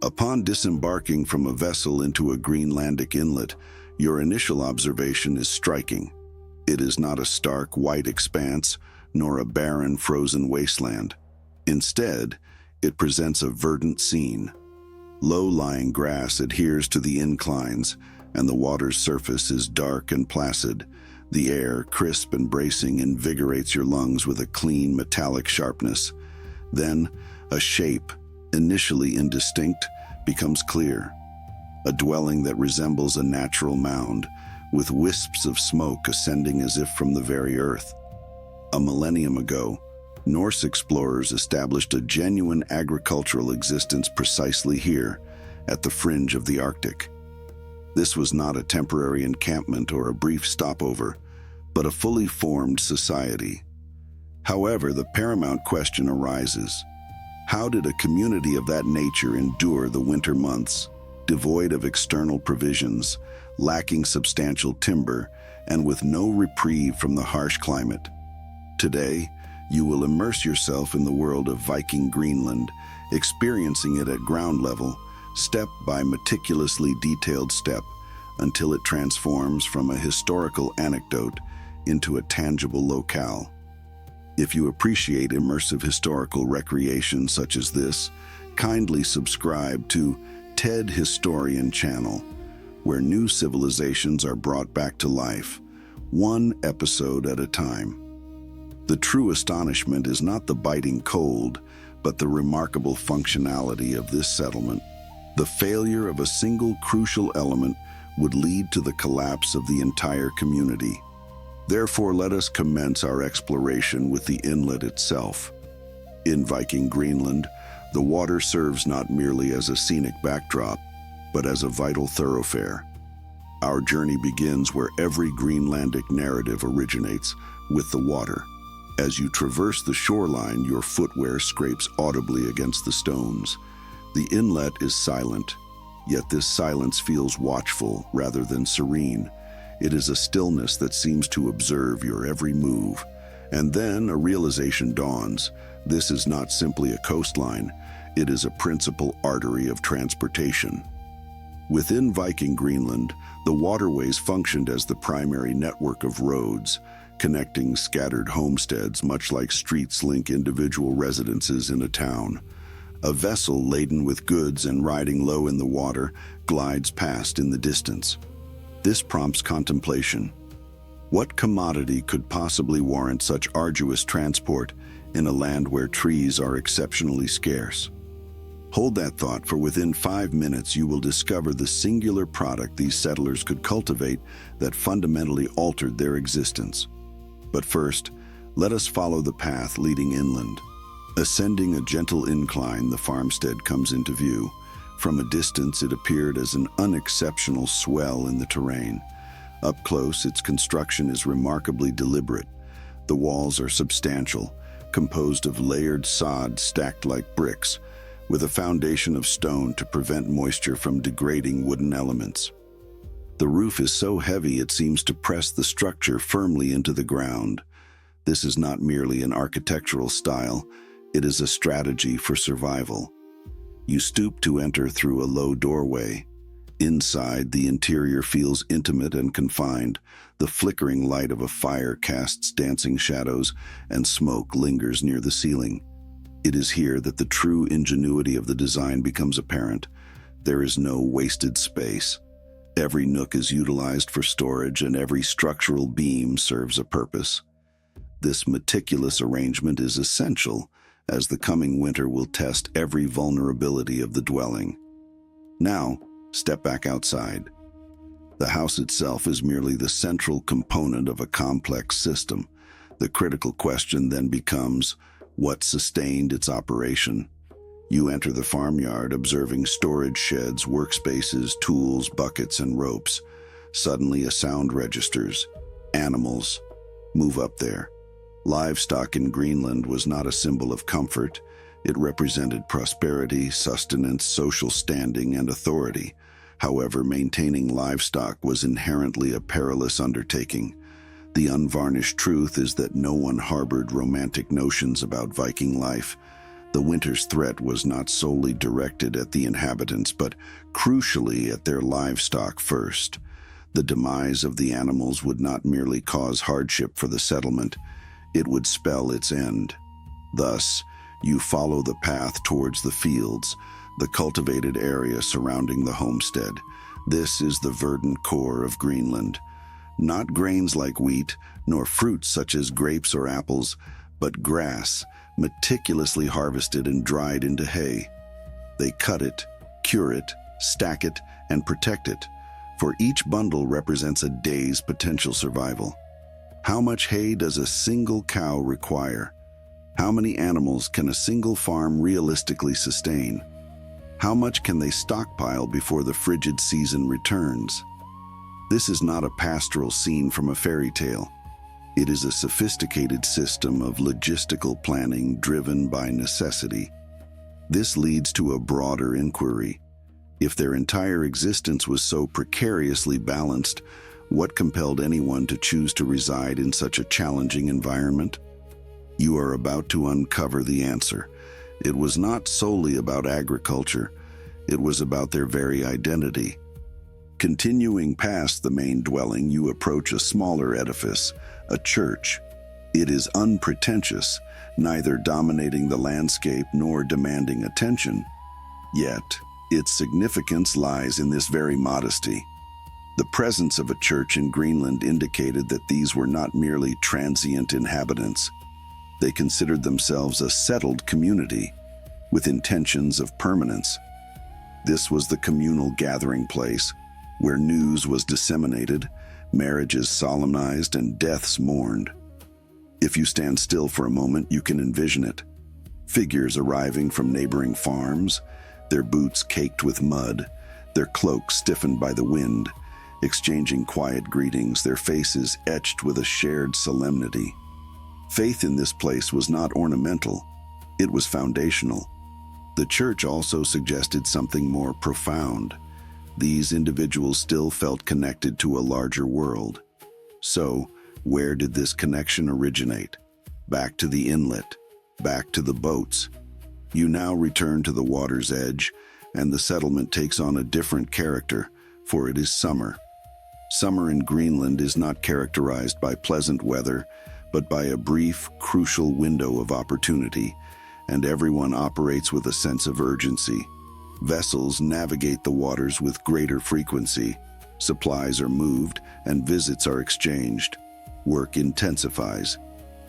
Upon disembarking from a vessel into a Greenlandic inlet, your initial observation is striking. It is not a stark white expanse, nor a barren frozen wasteland. Instead, it presents a verdant scene. Low-lying grass adheres to the inclines, and the water's surface is dark and placid. The air, crisp and bracing, invigorates your lungs with a clean, metallic sharpness. Then, a shape, initially indistinct, becomes clear. A dwelling that resembles a natural mound, with wisps of smoke ascending as if from the very earth. A millennium ago, Norse explorers established a genuine agricultural existence precisely here, at the fringe of the Arctic. This was not a temporary encampment or a brief stopover, but a fully formed society. However, the paramount question arises: how did a community of that nature endure the winter months, devoid of external provisions, lacking substantial timber, and with no reprieve from the harsh climate? Today, you will immerse yourself in the world of Viking Greenland, experiencing it at ground level, step by meticulously detailed step, until it transforms from a historical anecdote into a tangible locale. If you appreciate immersive historical recreation such as this, kindly subscribe to TED Historian Channel, where new civilizations are brought back to life, one episode at a time. The true astonishment is not the biting cold, but the remarkable functionality of this settlement. The failure of a single crucial element would lead to the collapse of the entire community. Therefore, let us commence our exploration with the inlet itself. In Viking Greenland, the water serves not merely as a scenic backdrop, but as a vital thoroughfare. Our journey begins where every Greenlandic narrative originates, with the water. As you traverse the shoreline, your footwear scrapes audibly against the stones. The inlet is silent, yet this silence feels watchful rather than serene. It is a stillness that seems to observe your every move. And then a realization dawns. This is not simply a coastline, it is a principal artery of transportation. Within Viking Greenland, the waterways functioned as the primary network of roads, connecting scattered homesteads much like streets link individual residences in a town. A vessel laden with goods and riding low in the water glides past in the distance. This prompts contemplation. What commodity could possibly warrant such arduous transport in a land where trees are exceptionally scarce? Hold that thought, for within 5 minutes you will discover the singular product these settlers could cultivate that fundamentally altered their existence. But first, let us follow the path leading inland. Ascending a gentle incline, the farmstead comes into view. From a distance, it appeared as an unexceptional swell in the terrain. Up close, its construction is remarkably deliberate. The walls are substantial, composed of layered sod stacked like bricks, with a foundation of stone to prevent moisture from degrading wooden elements. The roof is so heavy it seems to press the structure firmly into the ground. This is not merely an architectural style, it is a strategy for survival. You stoop to enter through a low doorway. Inside, the interior feels intimate and confined. The flickering light of a fire casts dancing shadows, and smoke lingers near the ceiling. It is here that the true ingenuity of the design becomes apparent. There is no wasted space. Every nook is utilized for storage, and every structural beam serves a purpose. This meticulous arrangement is essential, as the coming winter will test every vulnerability of the dwelling. Now, step back outside. The house itself is merely the central component of a complex system. The critical question then becomes, what sustained its operation? You enter the farmyard, observing storage sheds, workspaces, tools, buckets, and ropes. Suddenly, a sound registers. Animals. Move up there. Livestock in Greenland was not a symbol of comfort. It represented prosperity, sustenance, social standing, and authority. However, maintaining livestock was inherently a perilous undertaking. The unvarnished truth is that no one harbored romantic notions about Viking life. The winter's threat was not solely directed at the inhabitants, but crucially at their livestock first. The demise of the animals would not merely cause hardship for the settlement, it would spell its end. Thus, you follow the path towards the fields, the cultivated area surrounding the homestead. This is the verdant core of Greenland. Not grains like wheat, nor fruits such as grapes or apples, but grass, meticulously harvested and dried into hay. They cut it, cure it, stack it, and protect it, for each bundle represents a day's potential survival. How much hay does a single cow require? How many animals can a single farm realistically sustain? How much can they stockpile before the frigid season returns? This is not a pastoral scene from a fairy tale. It is a sophisticated system of logistical planning driven by necessity. This leads to a broader inquiry. If their entire existence was so precariously balanced, what compelled anyone to choose to reside in such a challenging environment? You are about to uncover the answer. It was not solely about agriculture, it was about their very identity. Continuing past the main dwelling, you approach a smaller edifice, a church. It is unpretentious, neither dominating the landscape nor demanding attention. Yet, its significance lies in this very modesty. The presence of a church in Greenland indicated that these were not merely transient inhabitants. They considered themselves a settled community, with intentions of permanence. This was the communal gathering place, where news was disseminated, marriages solemnized, and deaths mourned. If you stand still for a moment, you can envision it. Figures arriving from neighboring farms, their boots caked with mud, their cloaks stiffened by the wind, exchanging quiet greetings, their faces etched with a shared solemnity. Faith in this place was not ornamental, it was foundational. The church also suggested something more profound. These individuals still felt connected to a larger world. So, where did this connection originate? Back to the inlet, back to the boats. You now return to the water's edge, and the settlement takes on a different character, for it is summer. Summer in Greenland is not characterized by pleasant weather, but by a brief, crucial window of opportunity, and everyone operates with a sense of urgency. Vessels navigate the waters with greater frequency, supplies are moved, and visits are exchanged. Work intensifies.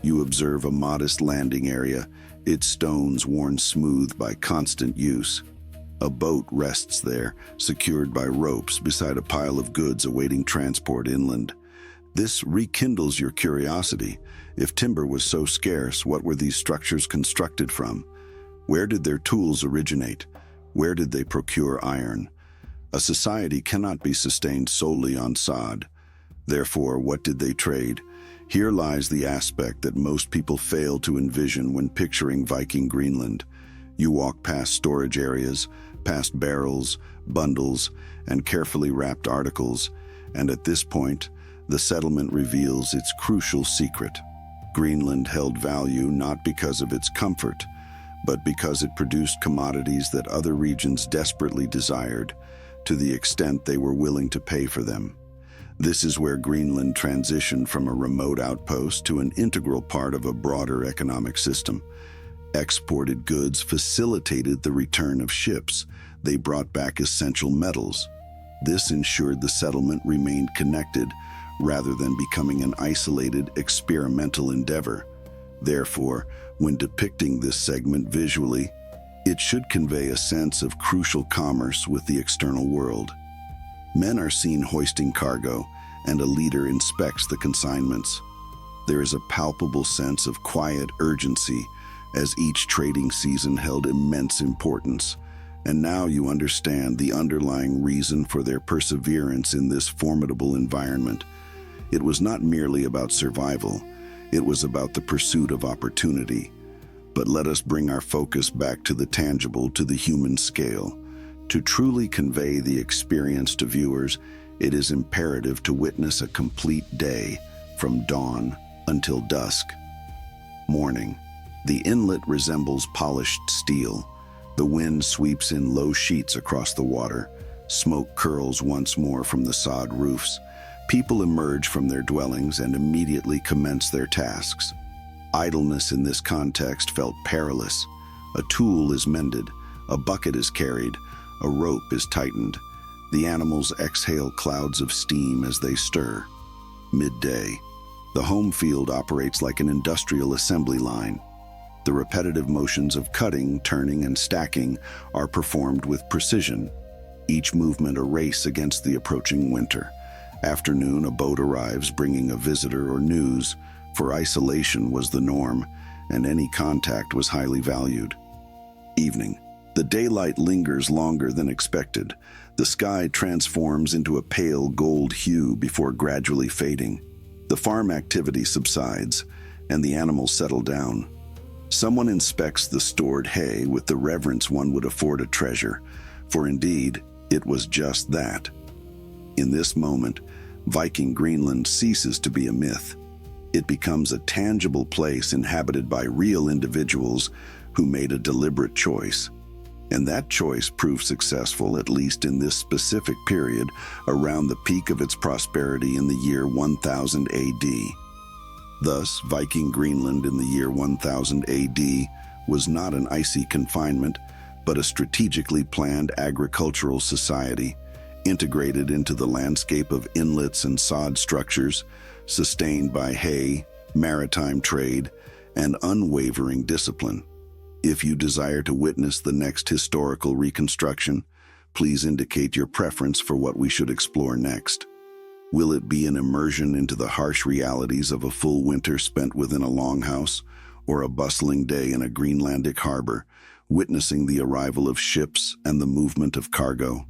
You observe a modest landing area, its stones worn smooth by constant use. A boat rests there, secured by ropes beside a pile of goods awaiting transport inland. This rekindles your curiosity. If timber was so scarce, what were these structures constructed from? Where did their tools originate? Where did they procure iron? A society cannot be sustained solely on sod. Therefore, what did they trade? Here lies the aspect that most people fail to envision when picturing Viking Greenland. You walk past storage areas, past barrels, bundles, and carefully wrapped articles, and at this point, the settlement reveals its crucial secret. Greenland held value not because of its comfort, but because it produced commodities that other regions desperately desired, to the extent they were willing to pay for them. This is where Greenland transitioned from a remote outpost to an integral part of a broader economic system. Exported goods facilitated the return of ships. They brought back essential metals. This ensured the settlement remained connected rather than becoming an isolated, experimental endeavor. Therefore, when depicting this segment visually, it should convey a sense of crucial commerce with the external world. Men are seen hoisting cargo, and a leader inspects the consignments. There is a palpable sense of quiet urgency, as each trading season held immense importance. And now you understand the underlying reason for their perseverance in this formidable environment. It was not merely about survival, it was about the pursuit of opportunity. But let us bring our focus back to the tangible, to the human scale. To truly convey the experience to viewers, it is imperative to witness a complete day, from dawn until dusk. Morning. The inlet resembles polished steel. The wind sweeps in low sheets across the water. Smoke curls once more from the sod roofs. People emerge from their dwellings and immediately commence their tasks. Idleness in this context felt perilous. A tool is mended, a bucket is carried, a rope is tightened. The animals exhale clouds of steam as they stir. Midday. The home field operates like an industrial assembly line. The repetitive motions of cutting, turning, and stacking are performed with precision, each movement a race against the approaching winter. Afternoon, a boat arrives bringing a visitor or news, for isolation was the norm, and any contact was highly valued. Evening. The daylight lingers longer than expected. The sky transforms into a pale gold hue before gradually fading. The farm activity subsides, and the animals settle down. Someone inspects the stored hay with the reverence one would afford a treasure, for indeed, it was just that. In this moment, Viking Greenland ceases to be a myth. It becomes a tangible place inhabited by real individuals who made a deliberate choice. And that choice proved successful, at least in this specific period, around the peak of its prosperity in the year 1000 AD. Thus, Viking Greenland in the year 1000 AD was not an icy confinement, but a strategically planned agricultural society, integrated into the landscape of inlets and sod structures, sustained by hay, maritime trade, and unwavering discipline. If you desire to witness the next historical reconstruction, please indicate your preference for what we should explore next. Will it be an immersion into the harsh realities of a full winter spent within a longhouse, or a bustling day in a Greenlandic harbor, witnessing the arrival of ships and the movement of cargo?